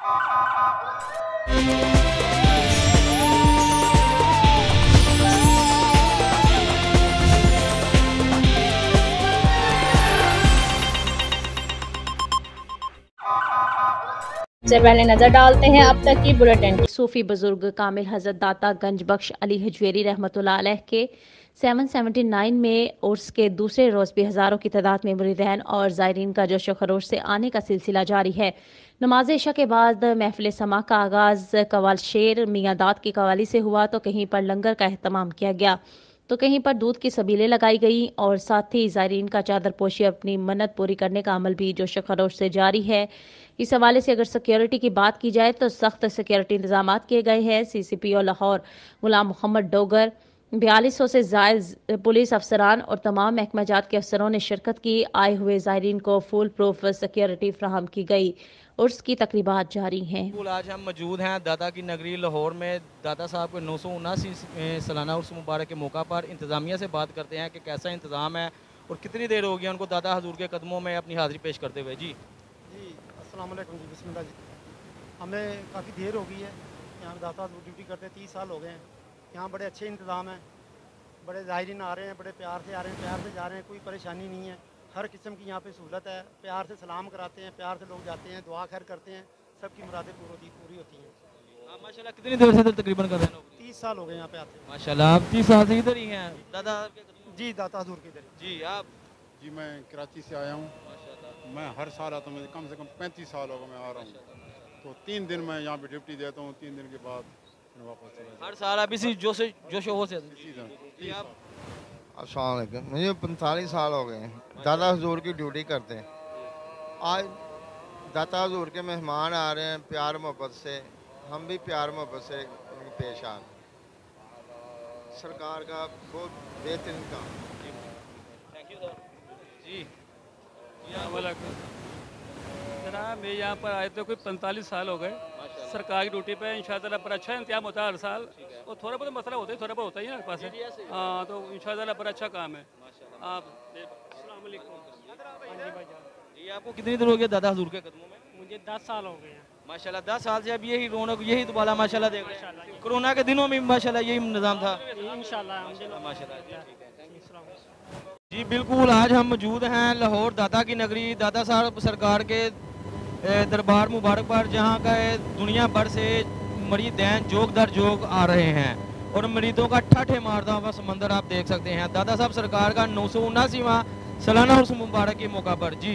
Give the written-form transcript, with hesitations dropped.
से पहले नजर डालते हैं अब तक की बुलेटिन। सूफी बुजुर्ग कामिल हजरत दाता गंज बख्श अली हजवेरी रहमतुल्लाह अलैह के 779 में उर्स के दूसरे रोज भी हजारों की तादाद में मुरीदैन और ज़ायरीन का जोशो खरोश से आने का सिलसिला जारी है। नमाज इशा के बाद महफिल समा का आगाज कवाल शेर मियाँ दाद की कवाली से हुआ तो कहीं पर लंगर का एहतमाम किया गया तो कहीं पर दूध की सबीलें लगाई गई और साथ ही ज़ायरीन का चादर पोशी अपनी मन्नत पूरी करने का अमल भी जोशो खरोश से जारी है। इस हवाले से अगर सिक्योरिटी की बात की जाए तो सख्त सिक्योरिटी इंतजाम किए गए हैं। CCPO लाहौर गुलाम मोहम्मद डोगर, 4200 से जायद पुलिस अफसरान और तमाम महकमा जात के अफसरों ने शिरकत की। आए हुए ज़ायरीन को फुल प्रूफ सिक्योरिटी फ्राहम की गई। उर्स की तकरीबात जारी हैं। आज हम मौजूद हैं दाता की नगरी लाहौर में। दाता साहब के 979 सालाना उर्स मुबारक के मौका पर इंतज़ामिया से बात करते हैं कि कैसा इंतज़ाम है और कितनी देर हो गई उनको दादा हजूर के कदमों में अपनी हाज़िरी पेश करते हुए। जी अस्सलाम वालेकुम जी, बिस्मिल्लाह जी। हमें काफ़ी देर हो गई है यहाँ दाता ड्यूटी करते 30 साल हो गए हैं। यहाँ बड़े अच्छे इंतज़ाम हैं, बड़े ज़ायरीन आ रहे हैं, बड़े प्यार से आ रहे हैं, प्यार से जा रहे हैं, कोई परेशानी नहीं है। हर किस्म की यहाँ पे सहूलत है, प्यार से सलाम कराते हैं, प्यार से लोग जाते हैं, दुआ खैर करते हैं, सबकी मुरादें पूरी होती हैं। माशाल्लाह कितनी देर से तकरीबन कर रहे हैं? 30 साल हो गए यहाँ पे आते हैं। माशाल्लाह आप 30 साल से इधर ही हैं दादा? जी दाता हजूर के इधर। जी आप? जी मैं कराची से आया हूँ। मैं हर साल आता हूँ, मुझे कम से कम 35 साल हो गए मैं आ रहा हूँ। तो 3 दिन मैं यहाँ पे ड्यूटी देता हूँ, 3 दिन के बाद फिर वापस चला जाता हूँ। हर साल आप इसी जोश हो से? जी आप? अस्सलाम वालेकुम, मुझे 45 साल हो गए हैं, दादा हजूर की ड्यूटी करते हैं। आज दाता हजूर के मेहमान आ रहे हैं, प्यार मोहब्बत से हम भी प्यार मोहब्बत से पेश आ रहे हैं। सरकार का बहुत बेहतरीन काम। Thank you sir. जी जनाब मैं यहाँ पर आए थे कोई 45 साल हो गए सरकारी ड्यूटी पे। इंशाअल्लाह पर अच्छा इंतजाम होता है हर साल और थोड़ा बहुत मसला होता है, थोड़ा बहुत होता ही है हमारे पास। हाँ तो इंशाअल्लाह पर अच्छा काम है। आप अस्सलाम वालेकुम। जी आपको कितनी देर हो गया दादा हजूर के कदमों में? मुझे 10 साल हो गए हैं माशाल्लाह। 10 साल से अब यही रौनक यही दुबाला माशाल्लाह देख रहे हैं। कोरोना के दिनों में माशाल्लाह यही निज़ाम था इंशाअल्लाह माशाल्लाह। जी बिल्कुल, आज हम मौजूद हैं लाहौर दाता की नगरी दादा साहब सरकार के दरबार मुबारक पर, जहाँ का दुनिया भर से मरीदैन जोग दर जोग आ रहे हैं और मरीदों का ठाठे मारता हुआ समंदर आप देख सकते हैं। दादा साहब सरकार का 979वां सालाना उर्स मुबारक के मौका पर। जी